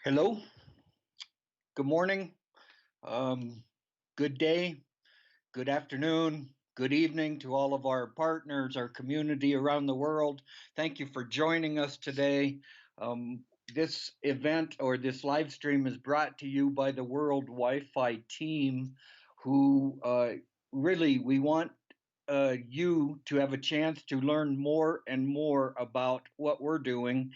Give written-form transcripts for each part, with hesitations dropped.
Hello, good morning, good day, good afternoon, good evening to all of our partners, our community around the world. Thank you for joining us today. This event or this live stream is brought to you by the World Wi-Fi team, who really we want you to have a chance to learn more and more about what we're doing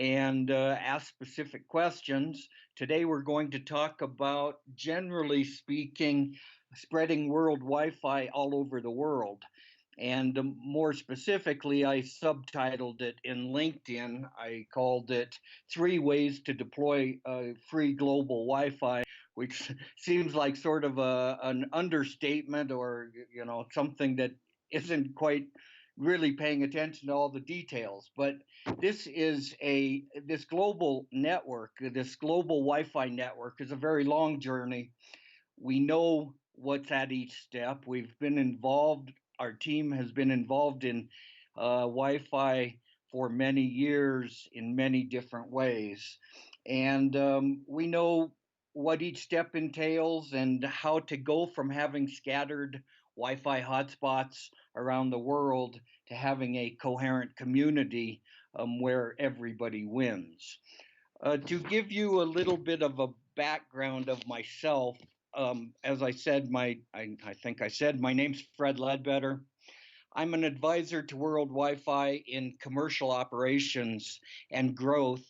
and ask specific questions. Today, we're going to talk about, generally speaking, spreading world Wi-Fi all over the world. And more specifically, I subtitled it in LinkedIn. I called it 3 Ways to Deploy Free Global Wi-Fi, which seems like sort of an understatement, or something that isn't quite really paying attention to all the details. But this global network, this global Wi-Fi network, is a very long journey. We know what's at each step. We've been involved. Our team has been involved in Wi-Fi for many years in many different ways, and we know what each step entails and how to go from having scattered Wi-Fi hotspots around the world to having a coherent community where everybody wins. To give you a little bit of a background of myself, as I said, I think I said my name's Fred Ledbetter. I'm an advisor to World Wi-Fi in commercial operations and growth.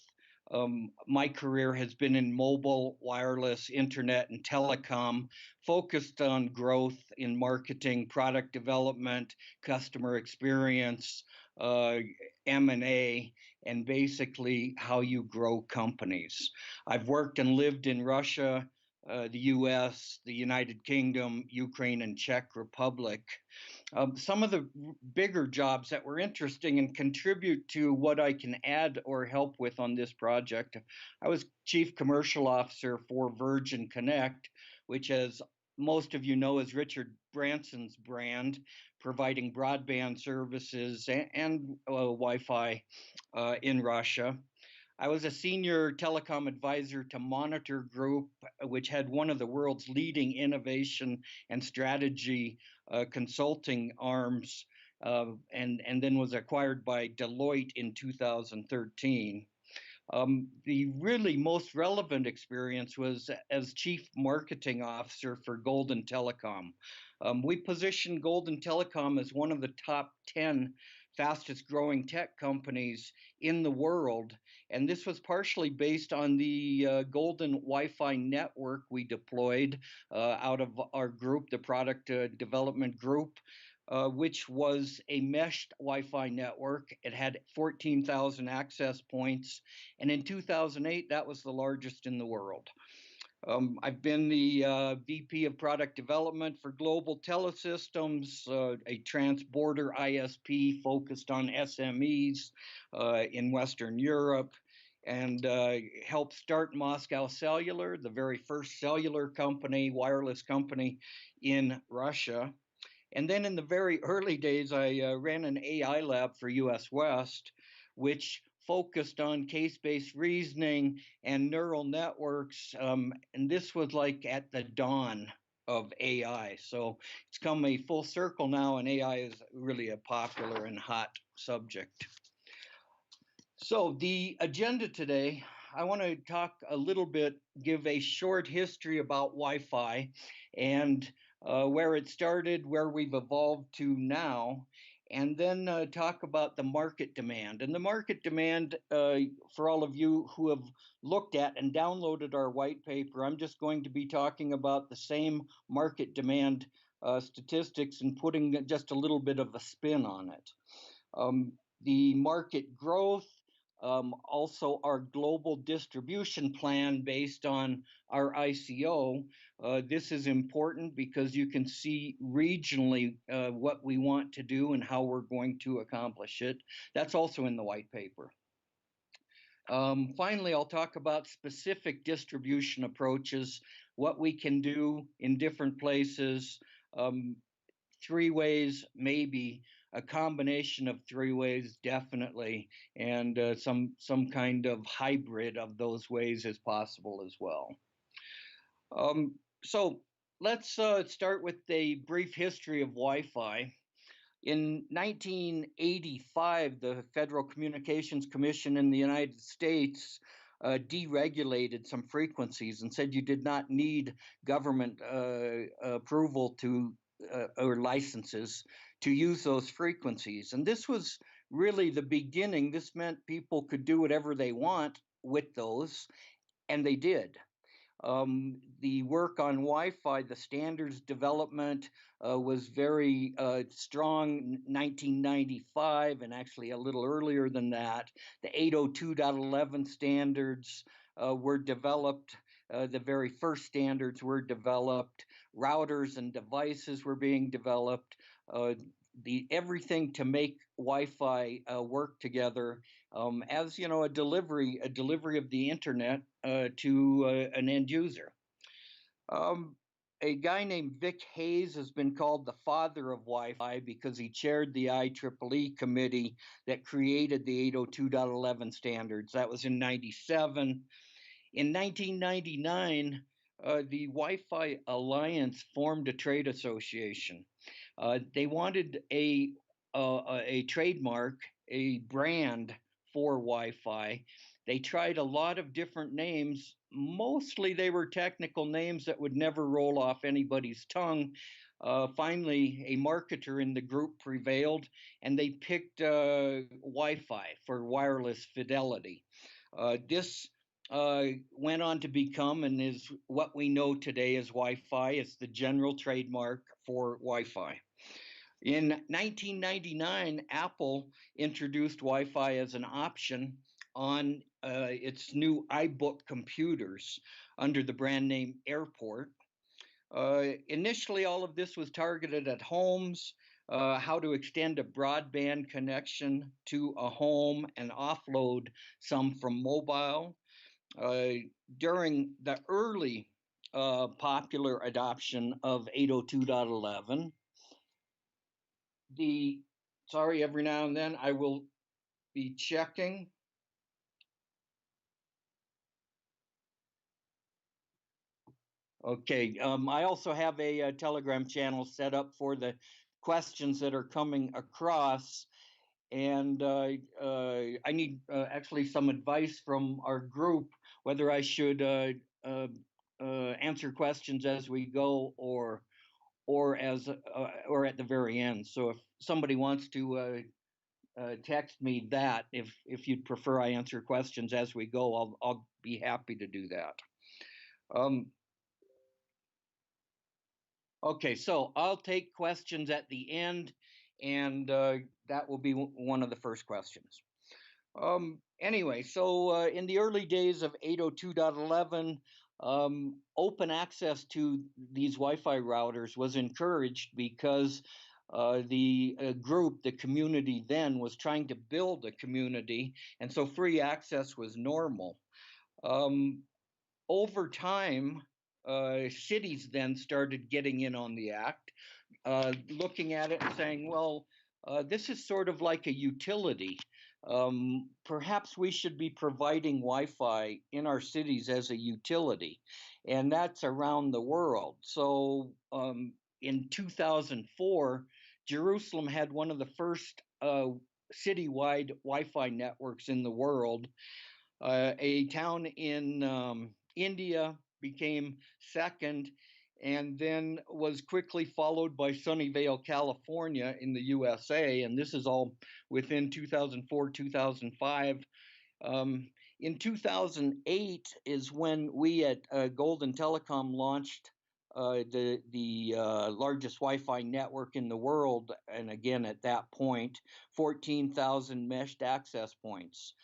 My career has been in mobile, wireless, internet, and telecom, focused on growth in marketing, product development, customer experience, M&A, and basically how you grow companies. I've worked and lived in Russia, the US, the United Kingdom, Ukraine, and Czech Republic. Some of the bigger jobs that were interesting and contribute to what I can add or help with on this project. I was Chief Commercial Officer for Virgin Connect, which, as most of you know, is Richard Branson's brand, providing broadband services and Wi-Fi in Russia. I was a senior telecom advisor to Monitor Group, which had one of the world's leading innovation and strategy consulting arms, and then was acquired by Deloitte in 2013. The really most relevant experience was as Chief Marketing Officer for Golden Telecom. We positioned Golden Telecom as one of the top 10 fastest growing tech companies in the world. And this was partially based on the Golden Wi-Fi network we deployed out of our group, the product development group. Which was a meshed Wi-Fi network. It had 14,000 access points, and in 2008, that was the largest in the world. I've been the VP of Product Development for Global Telesystems, a trans-border ISP focused on SMEs in Western Europe, and helped start Moscow Cellular, the very first cellular company, wireless company in Russia. And then in the very early days, I ran an AI lab for US West, which focused on case-based reasoning and neural networks. And this was like at the dawn of AI. So it's come a full circle now, and AI is really a popular and hot subject. So the agenda today, I want to talk a little bit, give a short history about Wi-Fi and where it started, where we've evolved to now, and then talk about the market demand. And the market demand, for all of you who have looked at and downloaded our white paper, I'm just going to be talking about the same market demand statistics and putting just a little bit of a spin on it. The market growth, also our global distribution plan based on our ICO. This is important because you can see regionally what we want to do and how we're going to accomplish it. That's also in the white paper. Finally, I'll talk about specific distribution approaches, what we can do in different places, 3 ways, maybe a combination of 3 ways, definitely, and some kind of hybrid of those ways is possible as well. So let's start with a brief history of Wi-Fi. In 1985, the Federal Communications Commission in the United States deregulated some frequencies and said you did not need government approval to or licenses to use those frequencies. And this was really the beginning. This meant people could do whatever they want with those, and they did. The work on Wi-Fi, the standards development was very strong 1995, and actually a little earlier than that. The 802.11 standards were developed. The very first standards were developed. Routers and devices were being developed. Everything to make Wi-Fi work together as a delivery of the internet to an end user. A guy named Vic Hayes has been called the father of Wi-Fi because he chaired the IEEE committee that created the 802.11 standards. That was in 97. In 1999, the Wi-Fi Alliance formed a trade association. They wanted a trademark, a brand for Wi-Fi. They tried a lot of different names. Mostly they were technical names that would never roll off anybody's tongue. Finally, a marketer in the group prevailed, and they picked Wi-Fi for wireless fidelity. This went on to become and is what we know today as Wi-Fi. It's the general trademark for Wi-Fi. In 1999, Apple introduced Wi-Fi as an option on its new iBook computers under the brand name Airport. Initially, all of this was targeted at homes, how to extend a broadband connection to a home and offload some from mobile. During the early popular adoption of 802.11, every now and then I will be checking. Okay, I also have a Telegram channel set up for the questions that are coming across, and I need actually some advice from our group whether I should answer questions as we go or at the very end. So if somebody wants to text me that, if you'd prefer I answer questions as we go, I'll be happy to do that. Okay, so I'll take questions at the end, and that will be one of the first questions. Anyway, so in the early days of 802.11, open access to these Wi-Fi routers was encouraged because the group, the community then, was trying to build a community, and so free access was normal. Over time, cities then started getting in on the act, looking at it and saying, well, this is sort of like a utility. Perhaps we should be providing Wi-Fi in our cities as a utility, and that's around the world. So in 2004, Jerusalem had one of the first citywide Wi-Fi networks in the world. A town in India became second, and then was quickly followed by Sunnyvale, California in the USA, and this is all within 2004, 2005. In 2008 is when we at Golden Telecom launched the largest Wi-Fi network in the world, and again at that point, 14,000 meshed access points.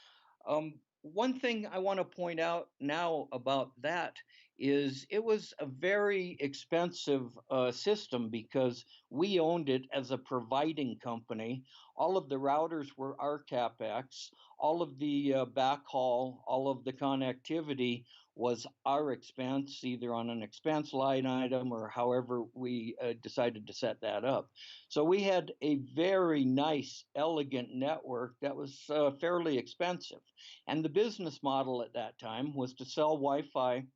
One thing I want to point out now about that is it was a very expensive system because we owned it as a providing company. All of the routers were our capex. All of the backhaul, all of the connectivity was our expense, either on an expense line item or however we decided to set that up. So we had a very nice, elegant network that was fairly expensive. And the business model at that time was to sell Wi-Fi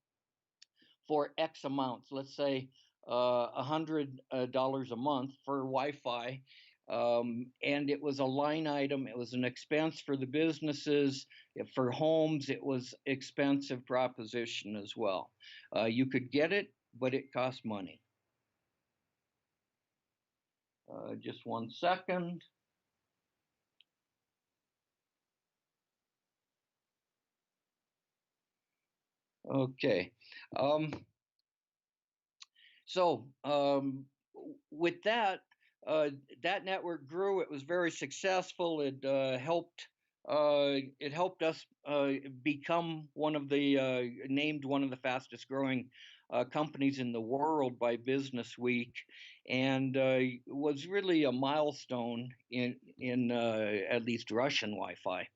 for X amounts, let's say $100 a month for Wi-Fi. And it was a line item. It was an expense for the businesses. For homes, it was expensive proposition as well. You could get it, but it cost money. Just 1 second. Okay. So with that, that network grew. It was very successful. It helped us become one of the named one of the fastest growing companies in the world by Business Week, and was really a milestone in at least Russian Wi-Fi.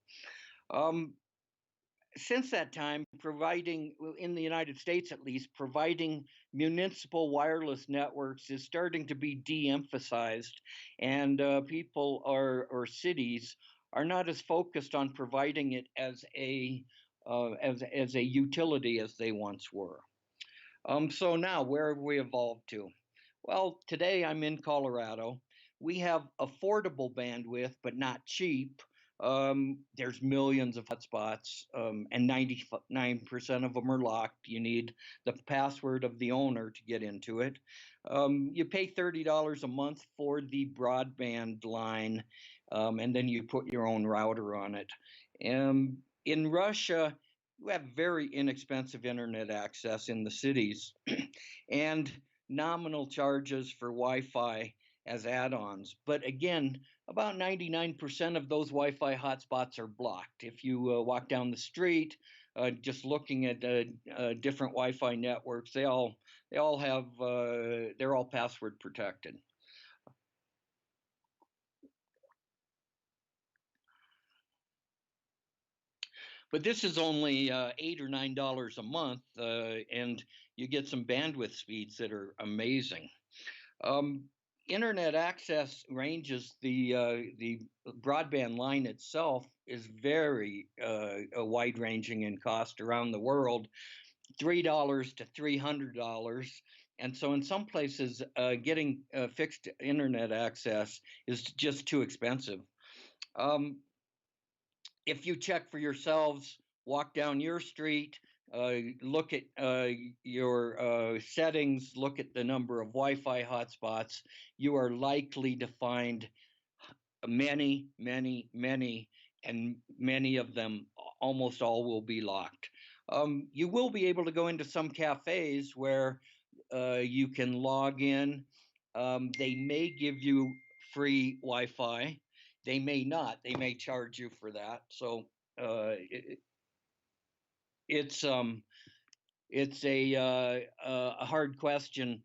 Since that time, providing in the United States at least, providing municipal wireless networks is starting to be de-emphasized, and people or cities are not as focused on providing it as a utility as they once were. So now, where have we evolved to? Well, today I'm in Colorado. We have affordable bandwidth, but not cheap. There's millions of hotspots, and 99% of them are locked. You need the password of the owner to get into it. You pay $30 a month for the broadband line, and then you put your own router on it. In Russia, you have very inexpensive internet access in the cities and nominal charges for Wi-Fi as add-ons. But again, about 99% of those Wi-Fi hotspots are blocked. If you walk down the street, just looking at different Wi-Fi networks, they all have they're all password protected. But this is only $8 or $9 a month, and you get some bandwidth speeds that are amazing. Internet access ranges, the broadband line itself is very wide-ranging in cost around the world, $3 to $300. And so in some places, getting fixed internet access is just too expensive. If you check for yourselves, walk down your street, look at your settings, look at the number of Wi-Fi hotspots, you are likely to find many, many, many, and many of them, almost all, will be locked. You will be able to go into some cafes where you can log in. They may give you free Wi-Fi. They may not. They may charge you for that. So it's a hard question,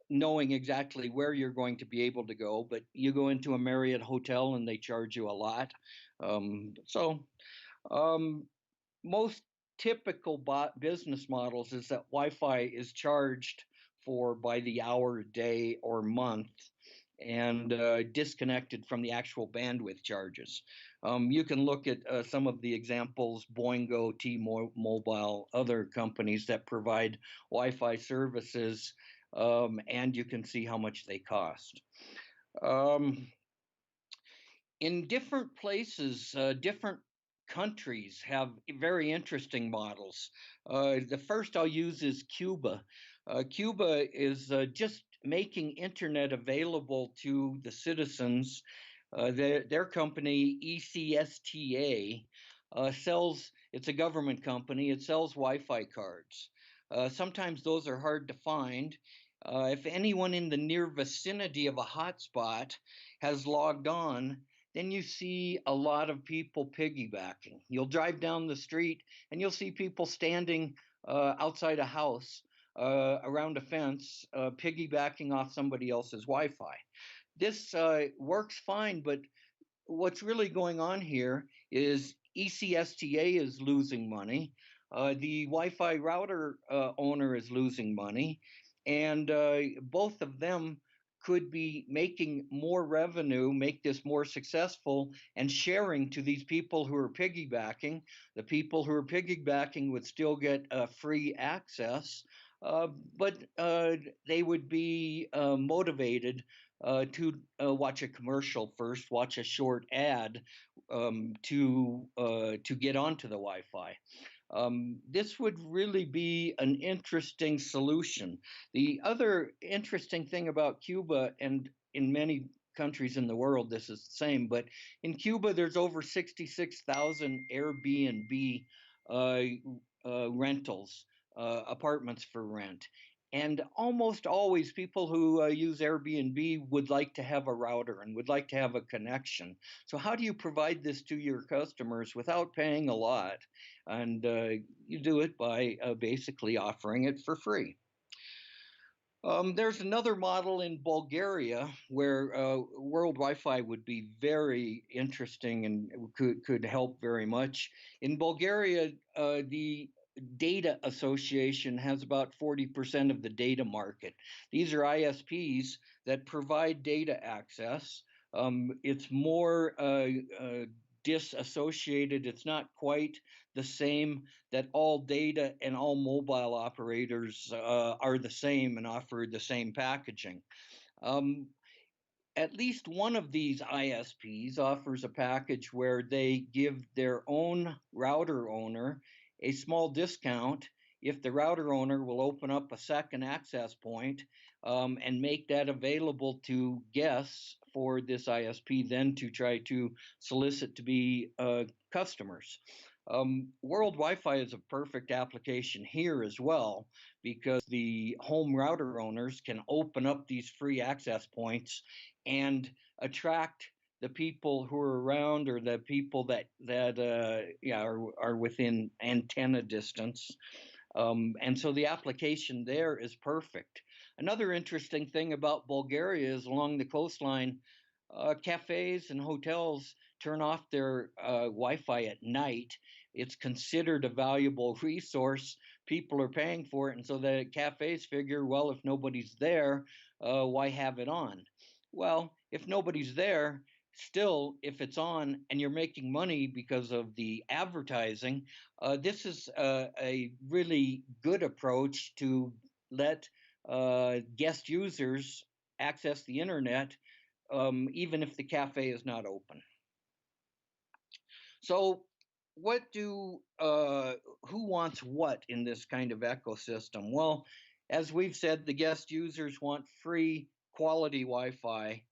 knowing exactly where you're going to be able to go. But you go into a Marriott hotel and they charge you a lot. Most typical business models is that Wi-Fi is charged for by the hour, day, or month, and disconnected from the actual bandwidth charges. You can look at some of the examples, Boingo, T-Mobile, other companies that provide Wi-Fi services, and you can see how much they cost. In different places, different countries have very interesting models. The first I'll use is Cuba. Cuba is just making internet available to the citizens. Their company, ECSTA, sells, it's a government company, it sells Wi-Fi cards. Sometimes those are hard to find. If anyone in the near vicinity of a hotspot has logged on, then you see a lot of people piggybacking. You'll drive down the street and you'll see people standing outside a house around a fence, piggybacking off somebody else's Wi-Fi. This works fine, but what's really going on here is ECSTA is losing money. The Wi-Fi router owner is losing money, and both of them could be making more revenue, make this more successful, and sharing to these people who are piggybacking. The people who are piggybacking would still get free access, but they would be motivated to watch a commercial first, watch a short ad to get onto the Wi-Fi. This would really be an interesting solution. The other interesting thing about Cuba, and in many countries in the world this is the same, but in Cuba there's over 66,000 Airbnb rentals, apartments for rent. And almost always, people who use Airbnb would like to have a router and would like to have a connection. So, how do you provide this to your customers without paying a lot? And you do it by basically offering it for free. There's another model in Bulgaria where World Wi-Fi would be very interesting and could help very much. In Bulgaria, the Data Association has about 40% of the data market. These are ISPs that provide data access. It's more disassociated. It's not quite the same that all data and all mobile operators are the same and offer the same packaging. Um, at least one of these ISPs offers a package where they give their own router owner a small discount if the router owner will open up a second access point and make that available to guests for this ISP, then to try to solicit to be customers. World Wi-Fi is a perfect application here as well, because the home router owners can open up these free access points and attract the people who are around, or the people that are within antenna distance. And so the application there is perfect. Another interesting thing about Bulgaria is along the coastline, cafes and hotels turn off their Wi-Fi at night. It's considered a valuable resource. People are paying for it, and so the cafes figure, well, if nobody's there, why have it on? Well, if nobody's there, still, if it's on and you're making money because of the advertising, this is a really good approach to let guest users access the internet, even if the cafe is not open. So, what do who wants what in this kind of ecosystem? Well, as we've said, the guest users want free quality Wi-Fi.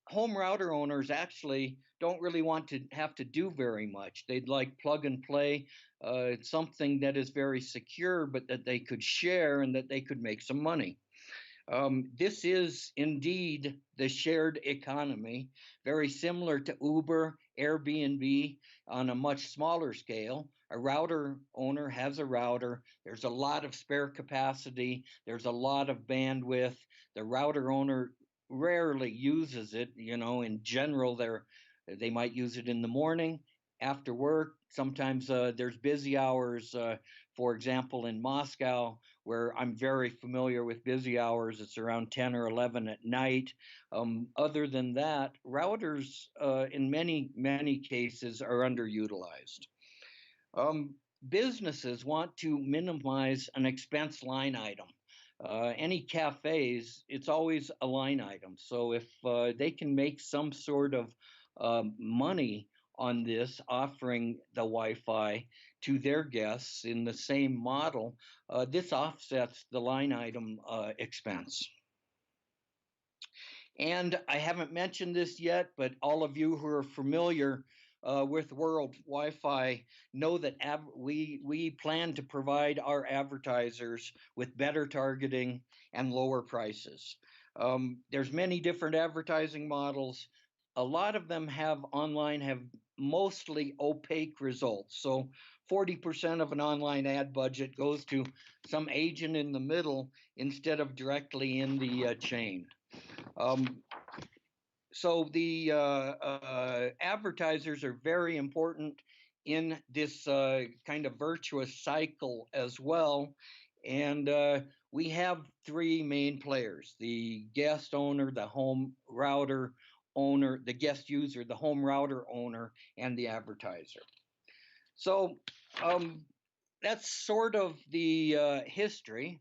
Home router owners actually don't really want to have to do very much. They'd like plug and play, something that is very secure, but that they could share and that they could make some money. This is indeed the shared economy, very similar to Uber, Airbnb on a much smaller scale. A router owner has a router. There's a lot of spare capacity. There's a lot of bandwidth. The router owner rarely uses it. In general, they might use it in the morning, after work. Sometimes there's busy hours. For example, in Moscow, where I'm very familiar with busy hours, it's around 10 or 11 at night. Other than that, routers in many cases are underutilized. Businesses want to minimize an expense line item. Any cafes, it's always a line item. So if they can make some sort of money on this, offering the Wi-Fi to their guests in the same model, this offsets the line item expense. And I haven't mentioned this yet, but all of you who are familiar with World Wi-Fi know that we plan to provide our advertisers with better targeting and lower prices. There's many different advertising models. A lot of them have mostly opaque results. So 40% of an online ad budget goes to some agent in the middle instead of directly in the chain. So the advertisers are very important in this kind of virtuous cycle as well. And we have three main players: the guest owner, the home router owner, the guest user, the home router owner, and the advertiser. So that's sort of the history.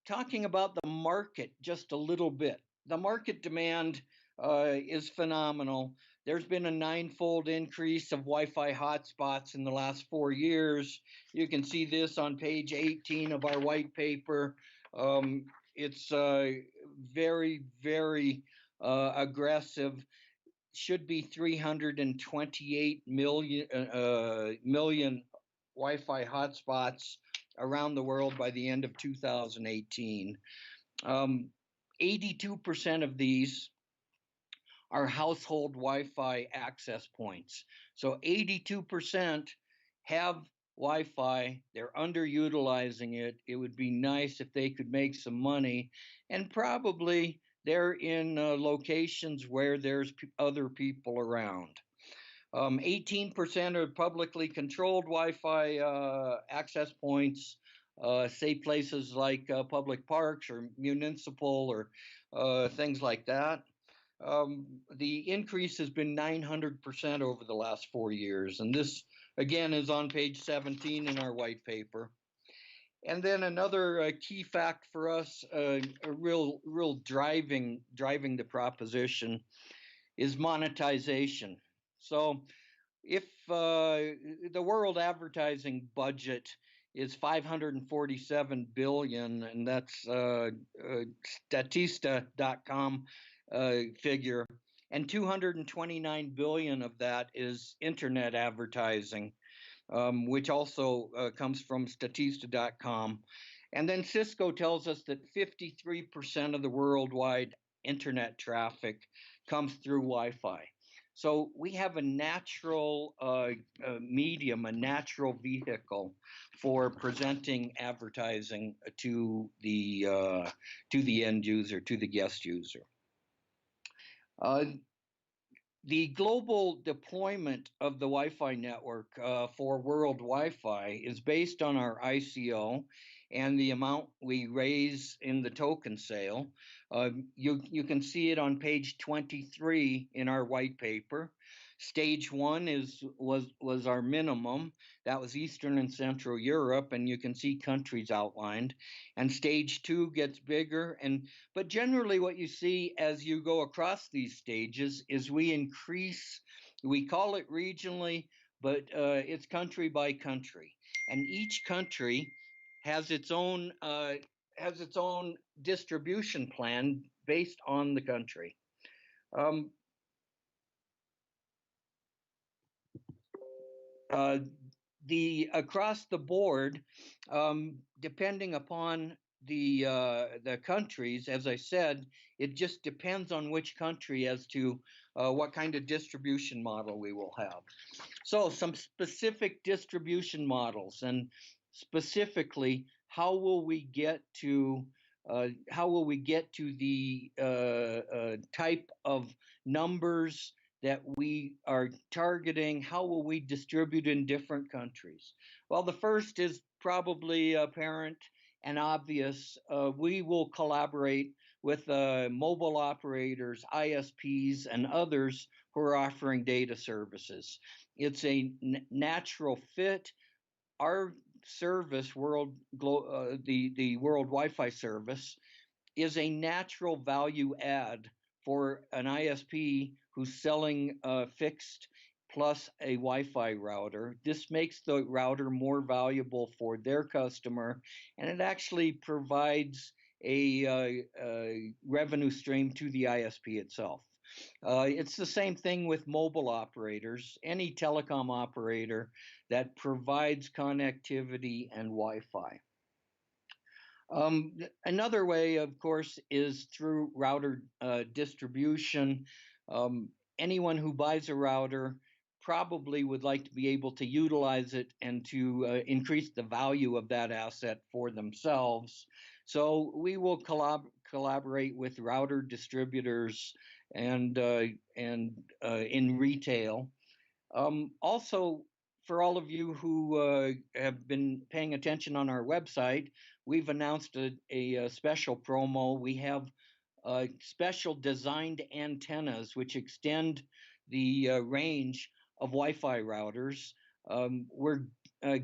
Talking about the market just a little bit. The market demand is phenomenal. There's been a ninefold increase of Wi-Fi hotspots in the last 4 years. You can see this on page 18 of our white paper. It's very, very aggressive. Should be 328 million Wi-Fi hotspots around the world by the end of 2018. 82% of these are household Wi-Fi access points. So 82% have Wi-Fi, they're underutilizing it. It would be nice if they could make some money, and probably they're in locations where there's other people around. 18% are publicly controlled Wi-Fi access points, say places like public parks or municipal or things like that. The increase has been 900% over the last 4 years, and this again is on page 17 in our white paper. And then another key fact for us, a real driving the proposition, is monetization. So if the world advertising budget is 547 billion, and that's Statista.com figure, and 229 billion of that is internet advertising, which also comes from Statista.com. And then Cisco tells us that 53% of the worldwide internet traffic comes through Wi-Fi. So we have a natural medium, a natural vehicle for presenting advertising to the end user, to the guest user. The global deployment of the Wi-Fi network for World Wi-Fi is based on our ICO and the amount we raise in the token sale. You can see it on page 23 in our white paper. Stage 1 was our minimum. That was Eastern and Central Europe, and you can see countries outlined. And stage 2 gets bigger, but generally what you see as you go across these stages is we increase. We call it regionally, but it's country by country, and each country has its own distribution plan based on the country. The across the board, depending upon the countries, as I said, it just depends on which country as to what kind of distribution model we will have. So some specific distribution models, and specifically, how will we get to the type of numbers that we are targeting? How will we distribute in different countries? Well, the first is probably apparent and obvious. We will collaborate with mobile operators, ISPs, and others who are offering data services. It's a natural fit. Our service, the World Wi-Fi service, is a natural value add for an ISP who's selling fixed plus a Wi-Fi router. This makes the router more valuable for their customer, and it actually provides a revenue stream to the ISP itself. It's the same thing with mobile operators, any telecom operator that provides connectivity and Wi-Fi. Another way, of course, is through router distribution. Anyone who buys a router probably would like to be able to utilize it and to increase the value of that asset for themselves. So we will collaborate with router distributors and in retail. Also, for all of you who have been paying attention on our website, we've announced a special promo. We have special designed antennas which extend the range of Wi-Fi routers. We're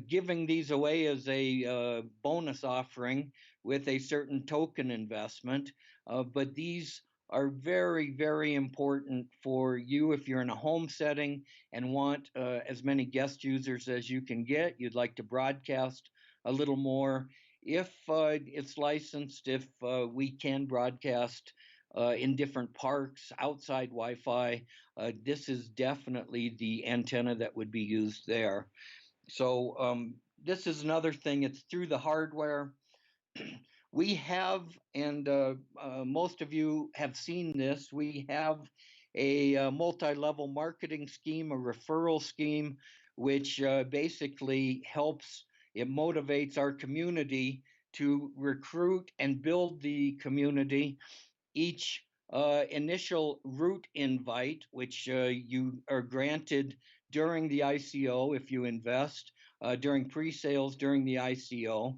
giving these away as a bonus offering with a certain token investment, but these are very, very important for you if you're in a home setting and want as many guest users as you can get. You'd like to broadcast a little more. If it's licensed, if we can broadcast in different parks outside Wi-Fi, this is definitely the antenna that would be used there. So this is another thing. It's through the hardware. We have, and most of you have seen this, we have a multi-level marketing scheme, a referral scheme, which basically helps, it motivates our community to recruit and build the community. Each initial route invite, which you are granted during the ICO if you invest, during pre-sales during the ICO,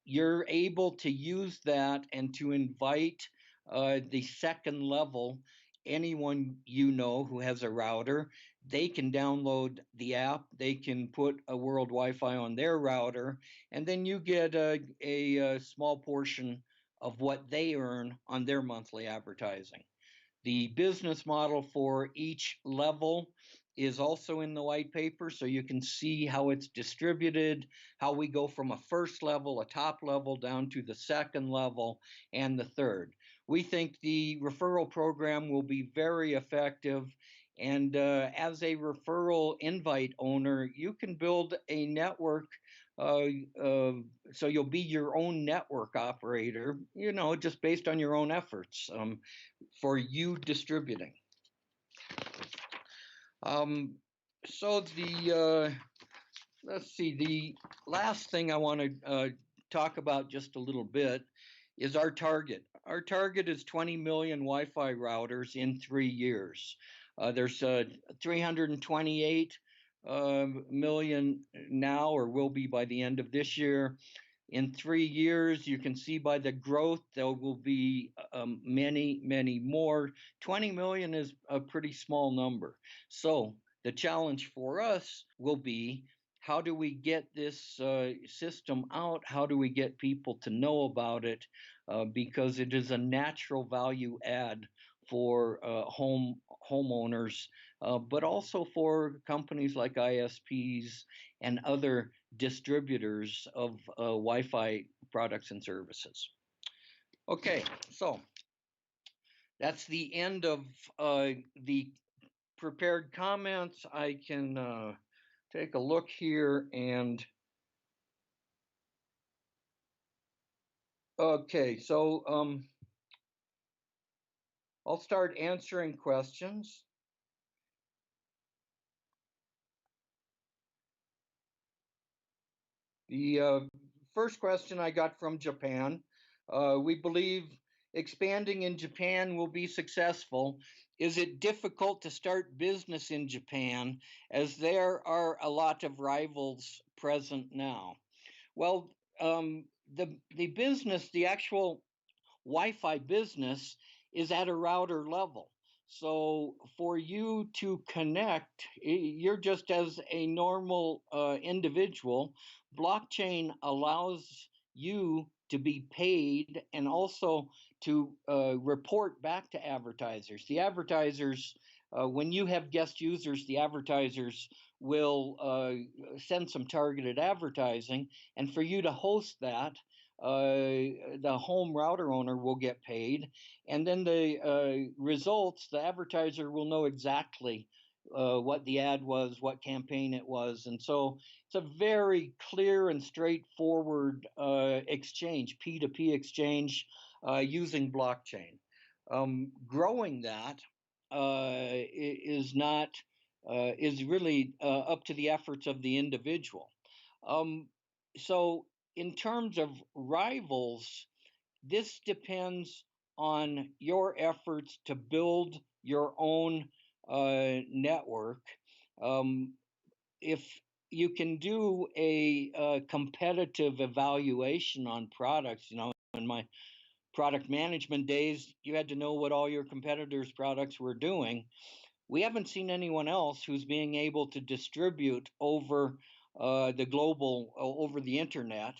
you're able to use that and to invite the second level, anyone you know who has a router. They can download the app, they can put a world Wi-Fi on their router, and then you get a small portion of what they earn on their monthly advertising. The business model for each level is also in the white paper, so you can see how it's distributed, how we go from a first level, a top level, down to the second level and the third. We think the referral program will be very effective. And as a referral invite owner, you can build a network. So you'll be your own network operator, just based on your own efforts for you distributing. So let's see, the last thing I want to talk about just a little bit is our target. Our target is 20 million Wi-Fi routers in 3 years. There's 328 million now, or will be by the end of this year. In 3 years, you can see by the growth, there will be many, many more. 20 million is a pretty small number. So the challenge for us will be, how do we get this system out? How do we get people to know about it? Because it is a natural value add for homeowners, but also for companies like ISPs and other distributors of Wi-Fi products and services. Okay, so that's the end of the prepared comments. I can take a look here and okay, so I'll start answering questions. The first question I got from Japan. We believe expanding in Japan will be successful. Is it difficult to start business in Japan, as there are a lot of rivals present now? Well, the business, the actual Wi-Fi business, is at a router level. So for you to connect, you're just as a normal individual. Blockchain allows you to be paid and also to report back to advertisers. The advertisers, when you have guest users, the advertisers will send some targeted advertising. And for you to host that, the home router owner will get paid, and then the results, the advertiser will know exactly what the ad was, what campaign it was, and so it's a very clear and straightforward exchange, P2P exchange, using blockchain. Growing that is not is really up to the efforts of the individual. So in terms of rivals, this depends on your efforts to build your own network. If you can do a competitive evaluation on products, in my product management days, you had to know what all your competitors' products were doing. We haven't seen anyone else who's being able to distribute over the global, over the internet,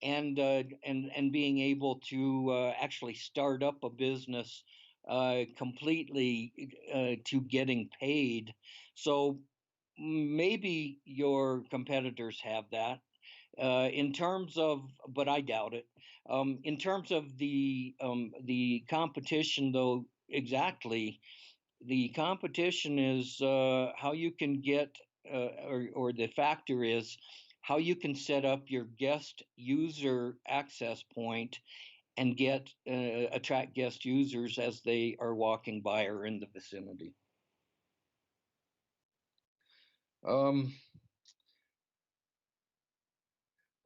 and being able to actually start up a business completely to getting paid. So maybe your competitors have that. In terms of, but I doubt it. In terms of the competition, though, exactly, the competition is how you can get, or the factor is how you can set up your guest user access point and get attract guest users as they are walking by or in the vicinity.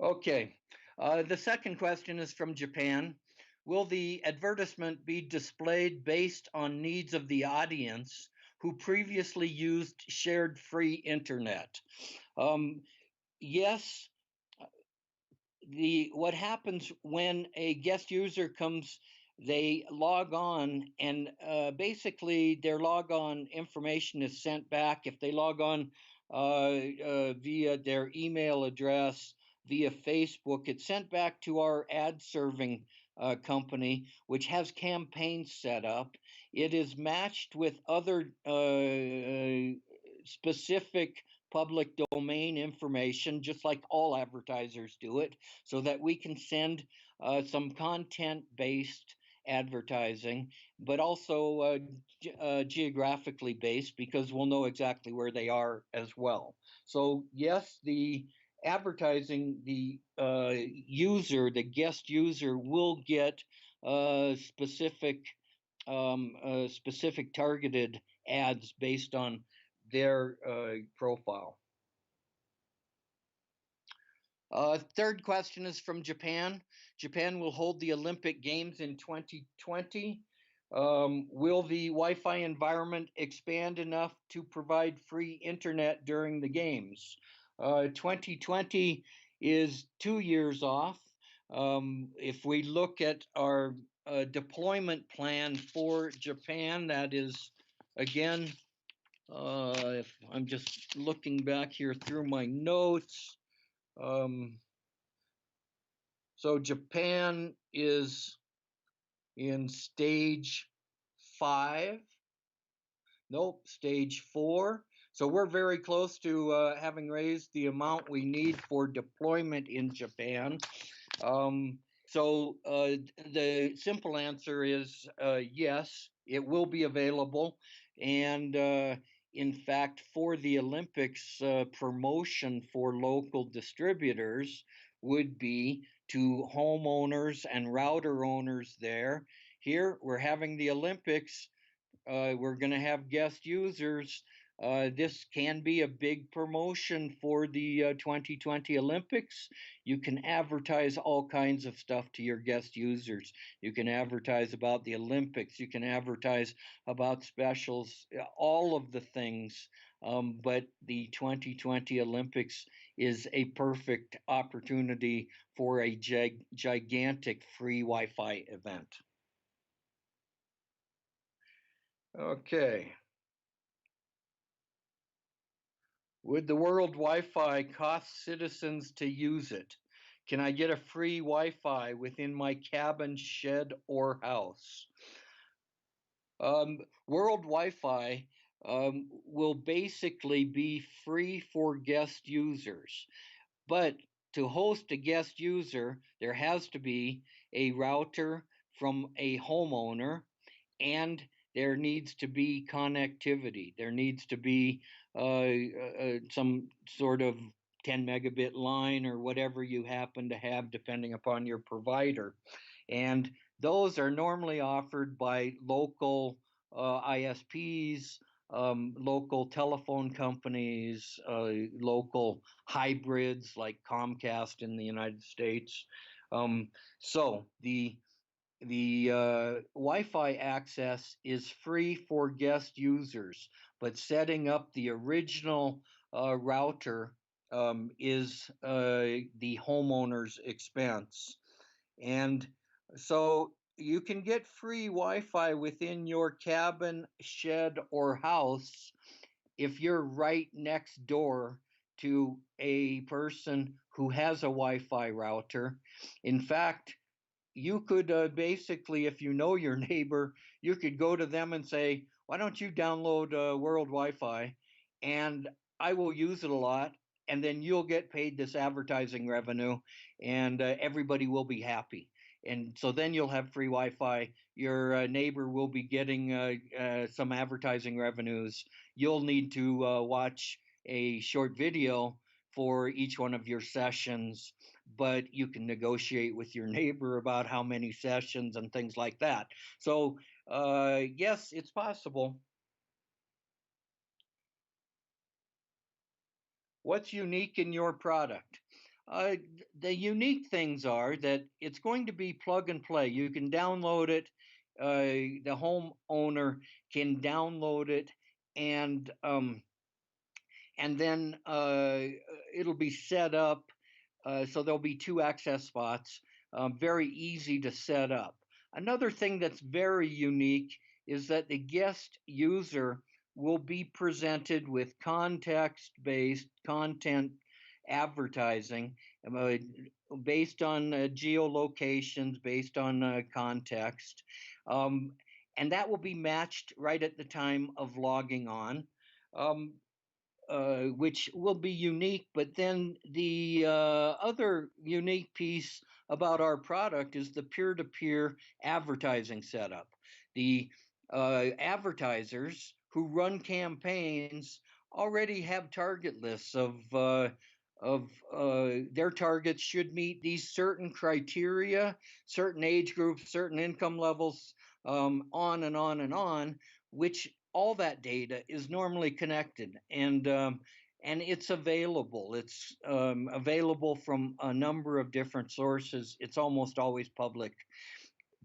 Okay. The second question is from Japan. Will the advertisement be displayed based on needs of the audience who previously used shared free internet? Yes. What happens when a guest user comes, they log on, and basically their log on information is sent back. If they log on via their email address, via Facebook, it's sent back to our ad serving company, which has campaigns set up. It is matched with other specific public domain information, just like all advertisers do it, so that we can send some content-based advertising, but also geographically based, because we'll know exactly where they are as well. So yes, the advertising, the user, the guest user, will get specific specific targeted ads based on their profile. Third question is from Japan. Japan will hold the Olympic Games in 2020. Will the Wi-Fi environment expand enough to provide free internet during the games? 2020 is 2 years off. If we look at our deployment plan for Japan, that is, again, if I'm just looking back here through my notes. So Japan is in stage 5. Nope, stage 4. So we're very close to having raised the amount we need for deployment in Japan. So the simple answer is yes, it will be available. And in fact, for the Olympics, promotion for local distributors would be to homeowners and router owners there. Here, we're having the Olympics. We're going to have guest users. This can be a big promotion for the 2020 Olympics. You can advertise all kinds of stuff to your guest users. You can advertise about the Olympics. You can advertise about specials, all of the things. But the 2020 Olympics is a perfect opportunity for a gigantic free Wi-Fi event. Okay. Would the world Wi-Fi cost citizens to use it? Can I get a free Wi-Fi within my cabin, shed, or house? World Wi-Fi will basically be free for guest users, but to host a guest user, there has to be a router from a homeowner, and there needs to be connectivity. There needs to be some sort of 10 megabit line or whatever you happen to have, depending upon your provider. And those are normally offered by local ISPs, local telephone companies, local hybrids like Comcast in the United States. So the Wi-Fi access is free for guest users, but setting up the original router is the homeowner's expense. And so you can get free Wi-Fi within your cabin, shed, or house if you're right next door to a person who has a Wi-Fi router. In fact, you could basically, if you know your neighbor, you could go to them and say, why don't you download World Wi-Fi and I will use it a lot, and then you'll get paid this advertising revenue, and everybody will be happy. And so then you'll have free Wi-Fi. Your neighbor will be getting some advertising revenues. You'll need to watch a short video for each one of your sessions, but you can negotiate with your neighbor about how many sessions and things like that. So, yes, it's possible. What's unique in your product? Uh, the unique things are that it's going to be plug and play. You can download it. The homeowner can download it, and then it'll be set up. So there'll be two access spots, very easy to set up. Another thing that's very unique is that the guest user will be presented with context-based content advertising based on geolocations, based on context. And that will be matched right at the time of logging on. Which will be unique. But then the other unique piece about our product is the peer-to-peer advertising setup. The advertisers who run campaigns already have target lists of their targets should meet these certain criteria, certain age groups, certain income levels, on and on and on, which all that data is normally connected, and it's available. It's available from a number of different sources. It's almost always public.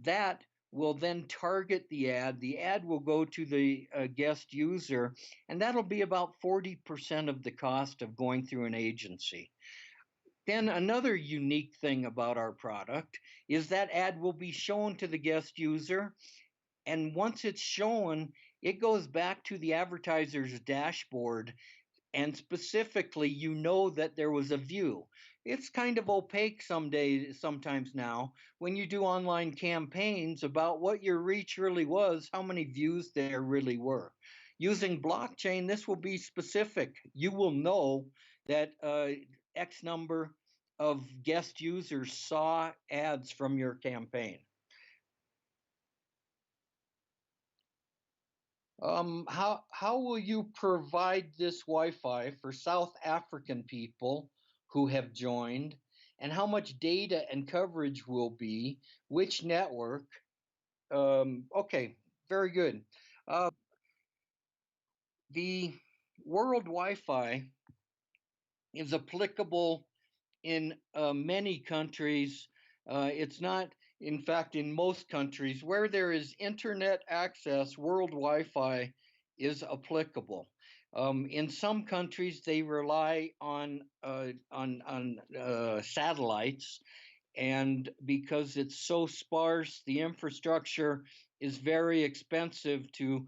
That will then target the ad. The ad will go to the guest user, and that'll be about 40% of the cost of going through an agency. Then another unique thing about our product is that ad will be shown to the guest user, and once it's shown, it goes back to the advertiser's dashboard. And specifically, you know that there was a view. It's kind of opaque sometimes now when you do online campaigns about what your reach really was, how many views there really were. Using blockchain, this will be specific. You will know that X number of guest users saw ads from your campaign. How will you provide this Wi-Fi for South African people who have joined, and how much data and coverage will be? Which network? Okay, very good. Uh, the World Wi-Fi is applicable in many countries. It's not, in fact, in most countries where there is internet access, world Wi-Fi is applicable. In some countries, they rely on satellites, and because it's so sparse, the infrastructure is very expensive to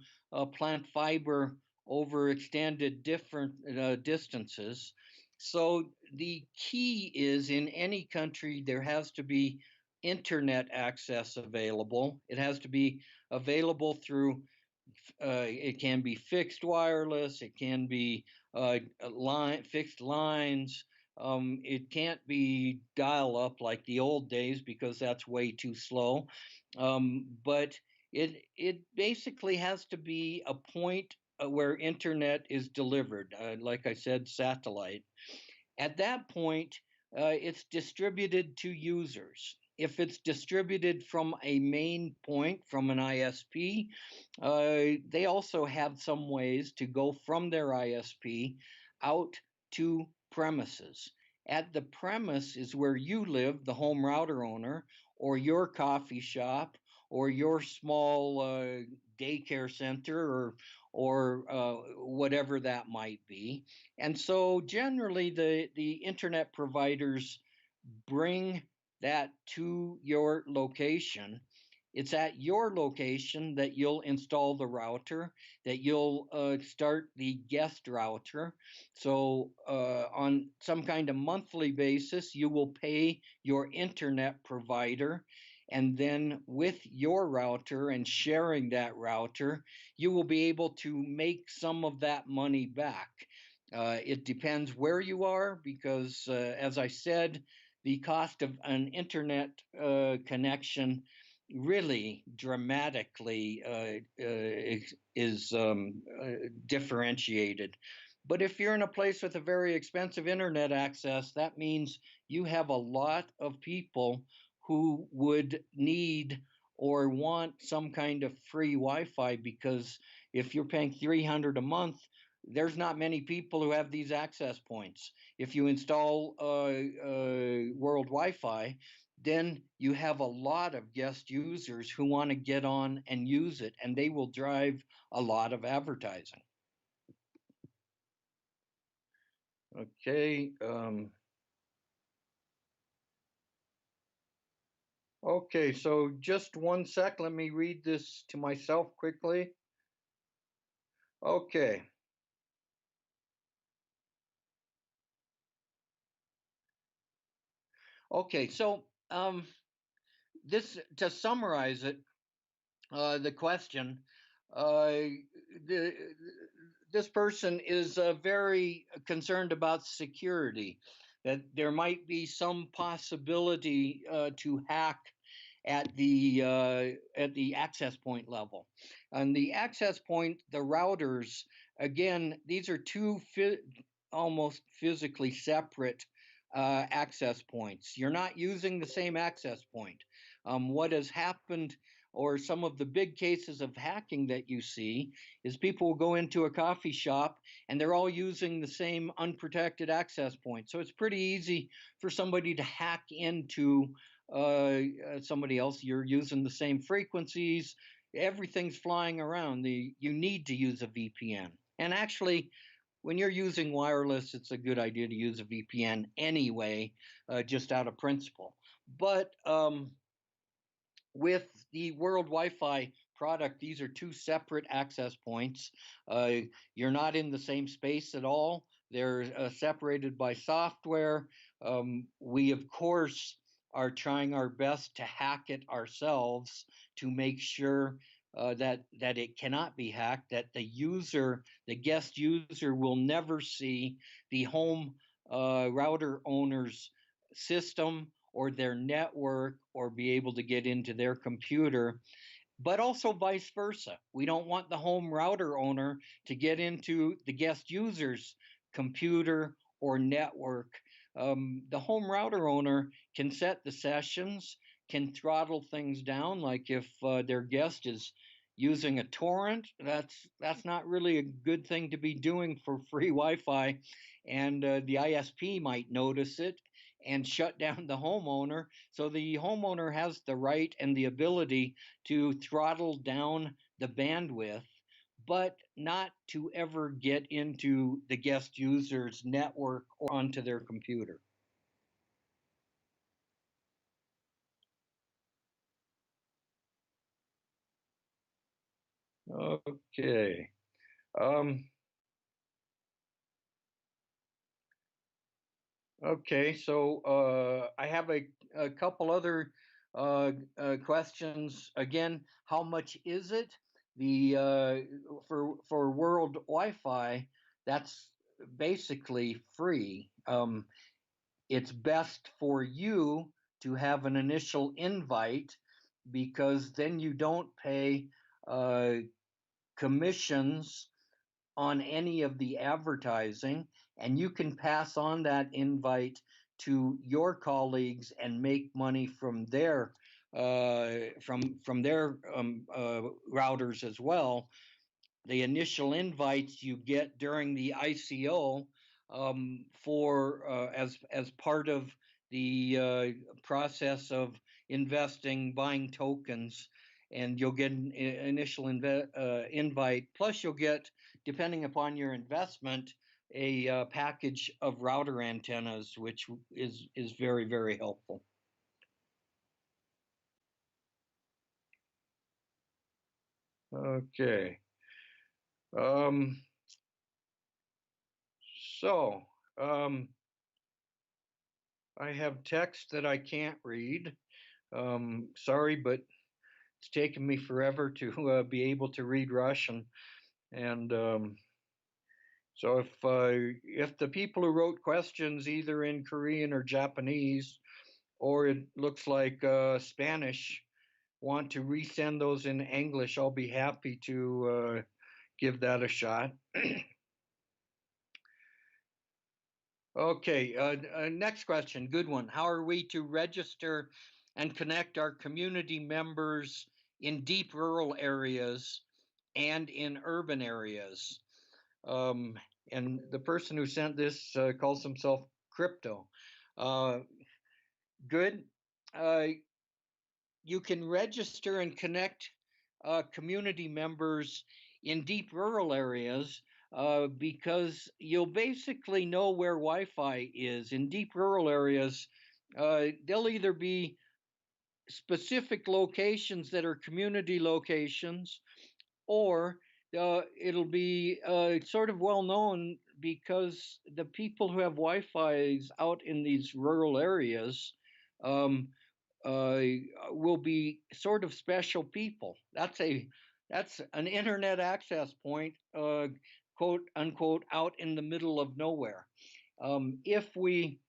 plant fiber over extended different distances. So the key is in any country, there has to be internet access available. It has to be available through, it can be fixed wireless, it can be fixed lines, It can't be dial up like the old days because that's way too slow. But it basically has to be a point where internet is delivered. Like I said, satellite. At that point, it's distributed to users. If it's distributed from a main point, from an ISP, they also have some ways to go from their ISP out to premises. At the premise is where you live, the home router owner, or your coffee shop, or your small daycare center, or whatever that might be. And so generally the internet providers bring that to your location. It's at your location that you'll install the router, that you'll start the guest router. So, on some kind of monthly basis, you will pay your internet provider. And then, with your router and sharing that router, you will be able to make some of that money back. It depends where you are because, as I said, the cost of an internet connection really dramatically is differentiated. But if you're in a place with a very expensive internet access, that means you have a lot of people who would need or want some kind of free Wi-Fi because if you're paying 300 a month, there's not many people who have these access points. If you install World Wi-Fi, then you have a lot of guest users who want to get on and use it, and they will drive a lot of advertising. Okay. Okay, so just one sec. Let me read this to myself quickly. Okay. Okay, so this to summarize it, the question. The, this person is very concerned about security, that there might be some possibility to hack at the access point level. And the access point, the routers, again, these are two almost physically separate access points. You're not using the same access point. What has happened, or some of the big cases of hacking that you see, is people will go into a coffee shop and they're all using the same unprotected access point. So it's pretty easy for somebody to hack into somebody else. You're using the same frequencies, everything's flying around. You need to use a VPN. And actually, when you're using wireless, it's a good idea to use a VPN anyway, just out of principle. But with the World Wi-Fi product, these are two separate access points. You're not in the same space at all. They're separated by software. We, of course, are trying our best to hack it ourselves to make sure that it cannot be hacked, that the guest user, will never see the home router owner's system or their network or be able to get into their computer, but also vice versa. We don't want the home router owner to get into the guest user's computer or network. The home router owner can set the sessions, can throttle things down, like if their guest is using a torrent, that's not really a good thing to be doing for free Wi-Fi, and the ISP might notice it and shut down the homeowner. So the homeowner has the right and the ability to throttle down the bandwidth, but not to ever get into the guest user's network or onto their computer. Okay. Um, okay, so I have a couple other questions. Again, how much is it? The For world Wi-Fi, that's basically free. It's best for you to have an initial invite because then you don't pay commissions on any of the advertising, and you can pass on that invite to your colleagues and make money from their routers as well. The initial invites you get during the ICO for as part of the process of investing, buying tokens, and you'll get an initial invite. Plus, you'll get, depending upon your investment, a package of router antennas, which is very, very helpful. Okay. So I have text that I can't read. Sorry, but it's taken me forever to be able to read Russian, and so if the people who wrote questions either in Korean or Japanese, or it looks like Spanish, want to resend those in English, I'll be happy to give that a shot. Okay, next question, good one. How are we to register and connect our community members in deep rural areas and in urban areas? And the person who sent this calls himself Crypto. Good. You can register and connect community members in deep rural areas because you'll basically know where Wi-Fi is. In deep rural areas, there'll either be specific locations that are community locations, or it'll be sort of well known because the people who have Wi-Fi's out in these rural areas um, uh, will be sort of special people. That's an internet access point, quote unquote, out in the middle of nowhere. Um, if we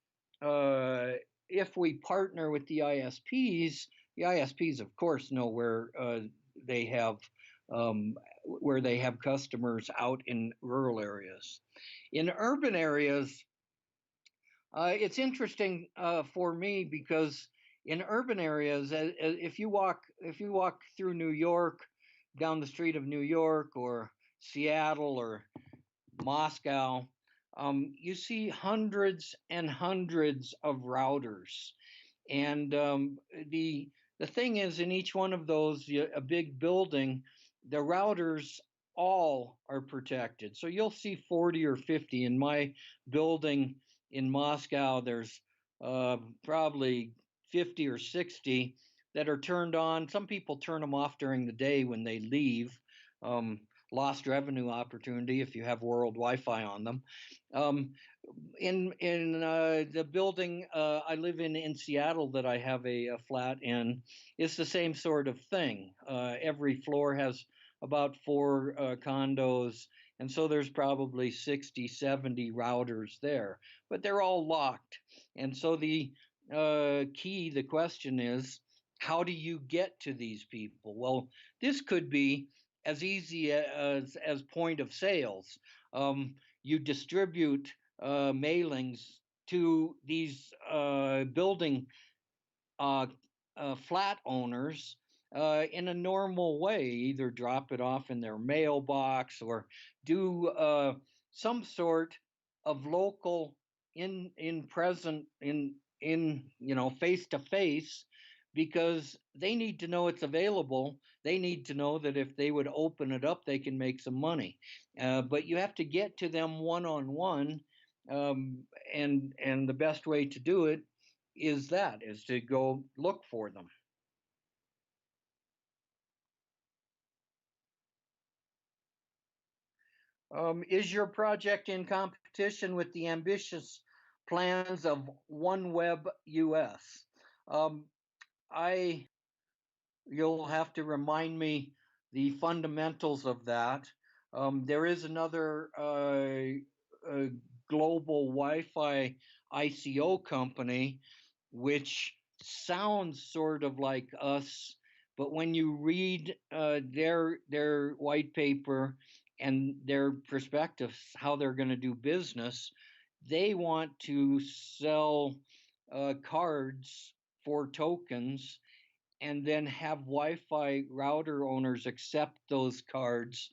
uh, if we partner with the ISPs of course know they have um, where they have customers out in rural areas. In urban areas, it's interesting for me because in urban areas, if you walk through New York, down the street of New York or Seattle or Moscow, you see hundreds and hundreds of routers, and the thing is, in each one of those, a big building, the routers all are protected. So you'll see 40 or 50. In my building in Moscow, there's probably 50 or 60 that are turned on. Some people turn them off during the day when they leave. Um, Lost revenue opportunity if you have world Wi-Fi on them. Um, in the building I live in Seattle that I have a flat in, it's the same sort of thing. Every floor has about four condos, and so there's probably 60, 70 routers there, but they're all locked. And so the question is, how do you get to these people? Well, this could be as easy as point of sales. You distribute mailings to these building uh, flat owners in a normal way, either drop it off in their mailbox or do some sort of local in present in face to face, because they need to know it's available. They need to know that if they would open it up, they can make some money. But you have to get to them one on one, and the best way to do it is to go look for them. Is your project in competition with the ambitious plans of OneWeb US? Um, I You'll have to remind me the fundamentals of that. There is another global Wi-Fi ICO company, which sounds sort of like us, but when you read their white paper and their perspectives, how they're going to do business, they want to sell cards for tokens and then have Wi-Fi router owners accept those cards,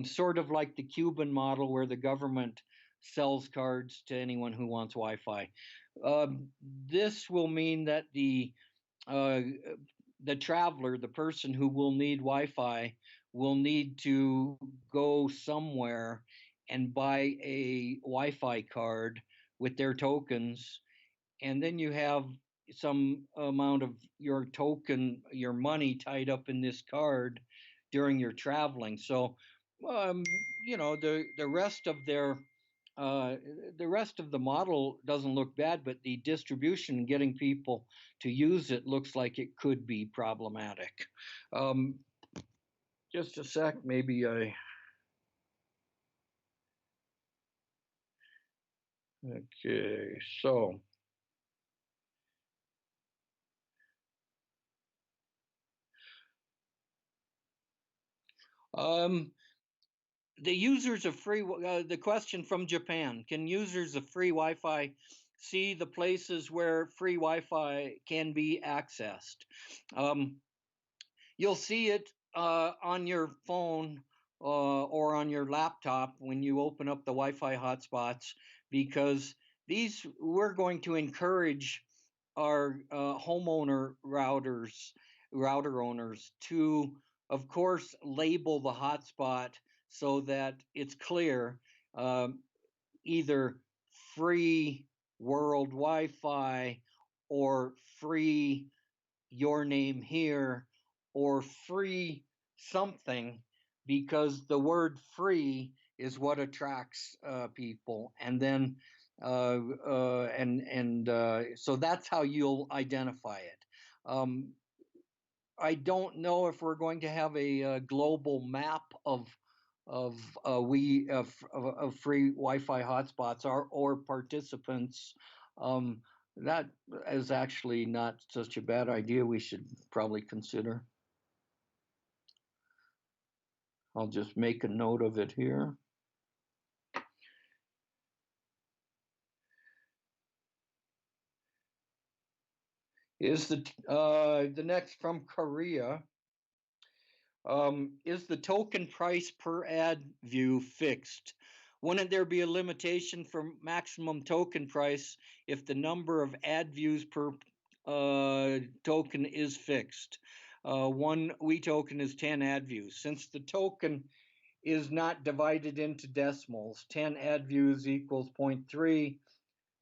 sort of like the Cuban model where the government sells cards to anyone who wants Wi-Fi. This will mean that uh, the traveler, the person who will need Wi-Fi, will need to go somewhere and buy a Wi-Fi card with their tokens, and then you have some amount of your token, your money tied up in this card during your traveling. So, um, the rest of their uh, the rest of the model doesn't look bad, but the distribution, getting people to use it, looks like it could be problematic. Um, just a sec, maybe I. Okay, so. Um, the users of free the question from Japan: can users of free Wi-Fi see the places where free Wi-Fi can be accessed? Um, you'll see it on your phone or on your laptop when you open up the Wi-Fi hotspots, because these we're going to encourage our router owners to, of course, label the hotspot so that it's clear, um, either free world Wi-Fi or free your name here or free something, because the word free is what attracts people, and then so that's how you'll identify it. I don't know if we're going to have a global map of of free Wi-Fi hotspots or participants. Um, that is actually not such a bad idea. We should probably consider. I'll just make a note of it here. Is the next from Korea? Is the token price per ad view fixed? Wouldn't there be a limitation for maximum token price if the number of ad views per token is fixed? One we token is 10 ad views. Since the token is not divided into decimals, 10 ad views equals zero point 0.3.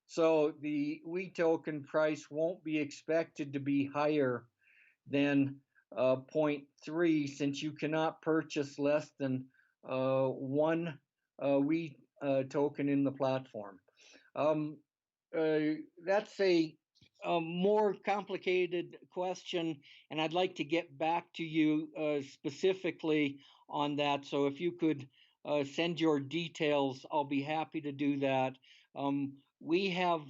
So the we token price won't be expected to be higher than zero point 0.3, since you cannot purchase less than one we token in the platform. Um, that's a more complicated question, and I'd like to get back to you specifically on that. So if you could send your details, I'll be happy to do that. We have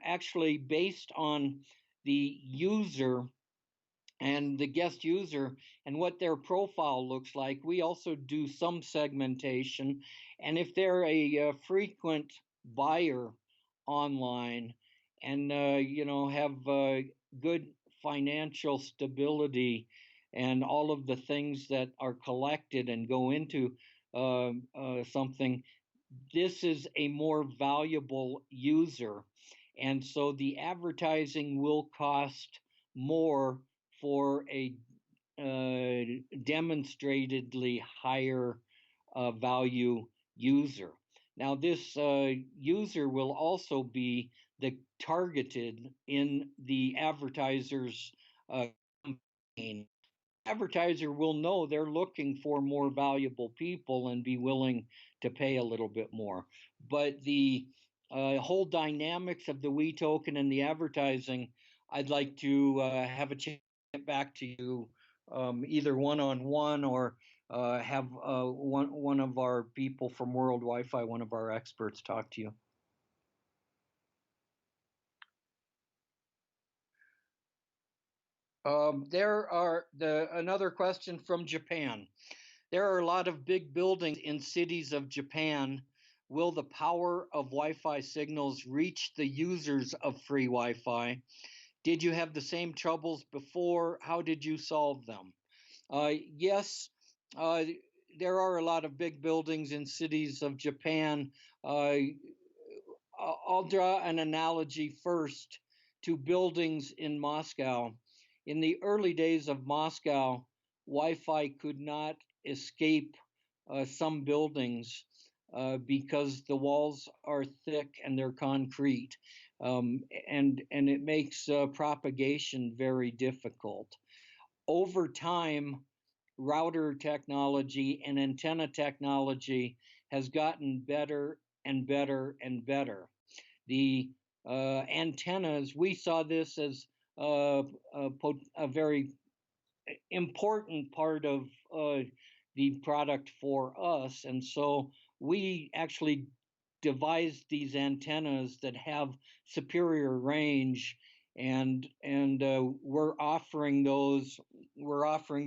actually, based on the user and the guest user and what their profile looks like, we also do some segmentation. And if they're a frequent buyer online and have good financial stability and all of the things that are collected and go into something, this is a more valuable user. And so the advertising will cost more for a demonstratedly higher value user. Now, this user will also be the targeted in the advertiser's campaign. Advertiser will know they're looking for more valuable people and be willing to pay a little bit more. But the whole dynamics of the we token and the advertising, I'd like to have a chance to get back to you, either one-on-one or have one of our people from World Wi-Fi, one of our experts, talk to you. There are another question from Japan. There are a lot of big buildings in cities of Japan. Will the power of Wi-Fi signals reach the users of free Wi-Fi? Did you have the same troubles before? How did you solve them? Yes, uh, there are a lot of big buildings in cities of Japan. I'll draw an analogy first to buildings in Moscow. In the early days of Moscow, Wi Fi could not escape some buildings because the walls are thick and they're concrete, and it makes propagation very difficult. Over time, router technology and antenna technology has gotten better and better and better. The antennas, we saw this as a very important part of the product for us. And so we actually devised these antennas that have superior range, and we're offering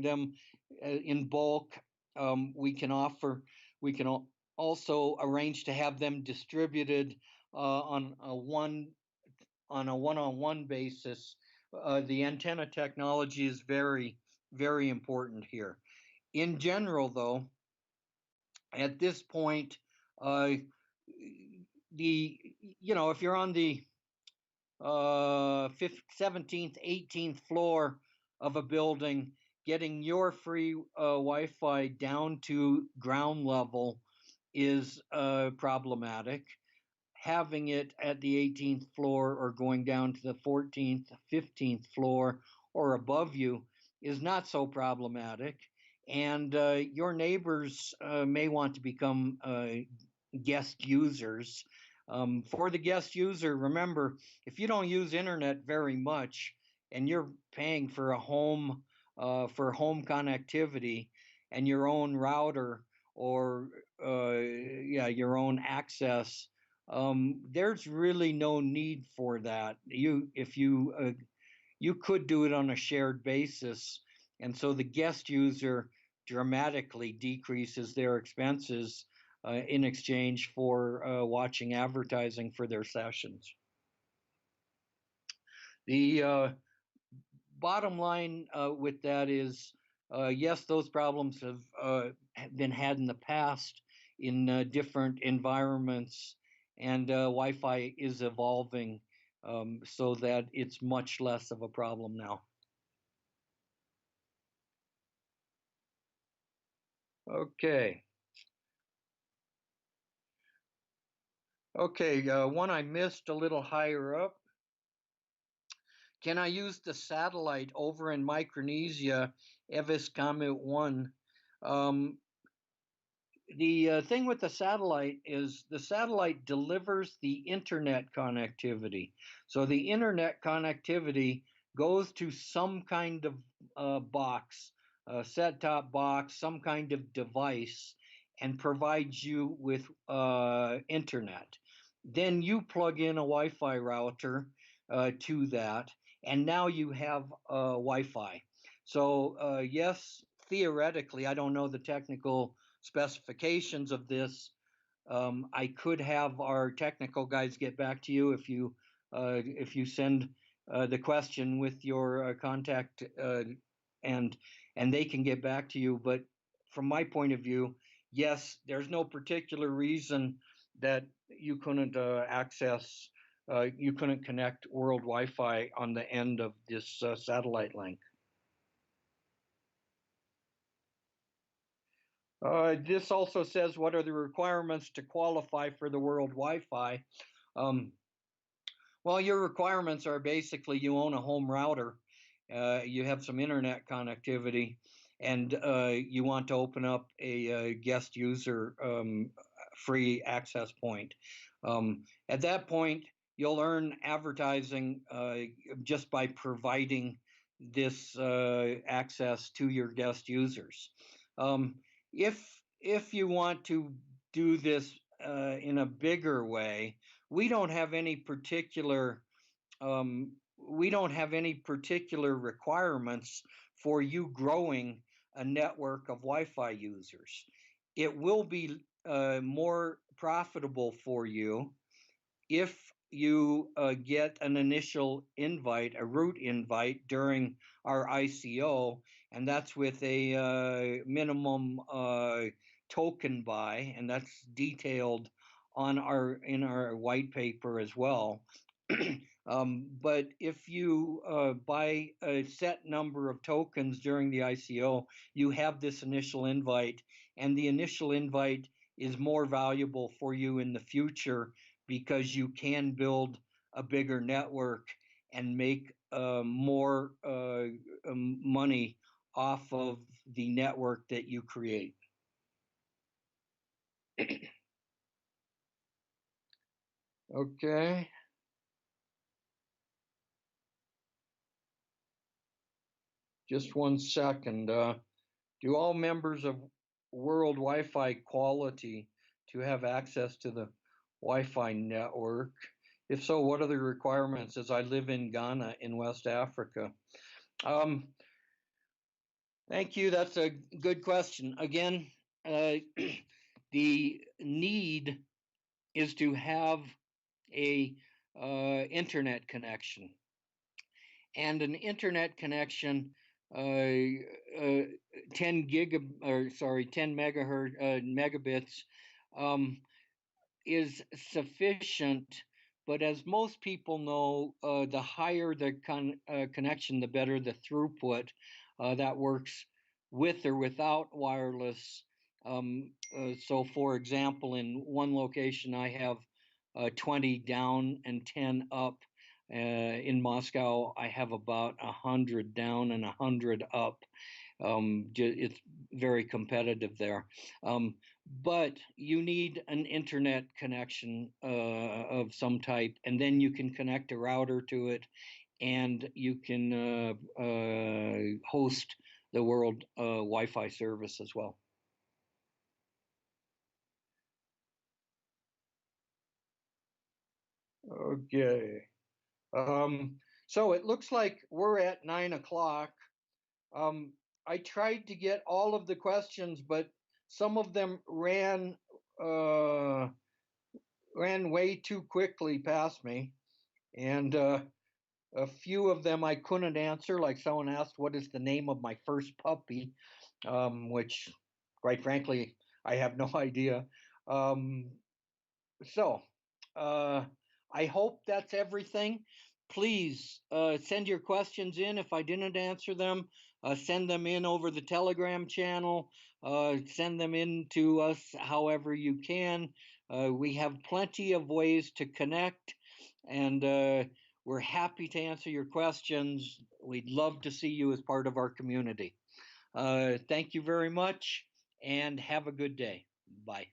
them in bulk. We can also arrange to have them distributed on a one-on-one basis. The antenna technology is very, very important here. In general, though, at this point, uh, if you're on the 17th, 18th floor of a building, getting your free Wi-Fi down to ground level is problematic. Having it at the 18th floor or going down to the 14th, 15th floor or above you is not so problematic. And your neighbors may want to become guest users. For the guest user, remember, if you don't use internet very much and you're paying for home connectivity and your own router or your own access, there's really no need for that. You could do it on a shared basis, and so the guest user dramatically decreases their expenses in exchange for watching advertising for their sessions. The bottom line with that is, yes, those problems have been had in the past in different environments, and Wi-Fi is evolving so that it's much less of a problem now. Okay. Okay, one I missed a little higher up. Can I use the satellite over in Micronesia, Evis Comet 1? Um, the thing with the satellite is the satellite delivers the internet connectivity. So the internet connectivity goes to some kind of box, a set-top box, some kind of device, and provides you with internet. Then you plug in a Wi-Fi router to that, and now you have Wi-Fi. So yes, theoretically, I don't know the technical specifications of this. I could have our technical guys get back to you if you send the question with your contact, and they can get back to you. But from my point of view, yes, there's no particular reason that you couldn't you couldn't connect world Wi-Fi on the end of this satellite link. This also says, what are the requirements to qualify for the world Wi-Fi? Well, your requirements are basically you own a home router, you have some internet connectivity, and you want to open up a guest user free access point. At that point, you'll earn advertising just by providing this access to your guest users. If you want to do this in a bigger way, we don't have any particular we don't have any particular requirements for you growing a network of Wi-Fi users. It will be more profitable for you if you get an initial invite, a route invite during our ICO, and that's with a minimum token buy, and that's detailed on in our white paper as well. But if you buy a set number of tokens during the ICO, you have this initial invite, and the initial invite is more valuable for you in the future because you can build a bigger network and make more money off of the network that you create. Okay. Just 1 second. Do all members of World Wi-Fi Quality to have access to the Wi-Fi network? If so, what are the requirements? As I live in Ghana in West Africa. Thank you. That's a good question. Again, the need is to have a internet connection, and an internet connection, 10 megabits, is sufficient. But as most people know, the higher the connection, the better the throughput. That works with or without wireless. So, for example, in one location, I have 20 down and 10 up. In Moscow, I have about 100 down and 100 up. It's very competitive there. But you need an internet connection of some type, and then you can connect a router to it, and you can host the world Wi-Fi service as well. Okay. So it looks like we're at 9 o'clock. I tried to get all of the questions, but some of them ran way too quickly past me, and a few of them I couldn't answer. Like someone asked, "What is the name of my first puppy?" Which, quite frankly, I have no idea. So, I hope that's everything. Please send your questions in. If I didn't answer them, send them in over the Telegram channel. Send them in to us however you can. We have plenty of ways to connect, and we're happy to answer your questions. We'd love to see you as part of our community. Thank you very much, and have a good day. Bye.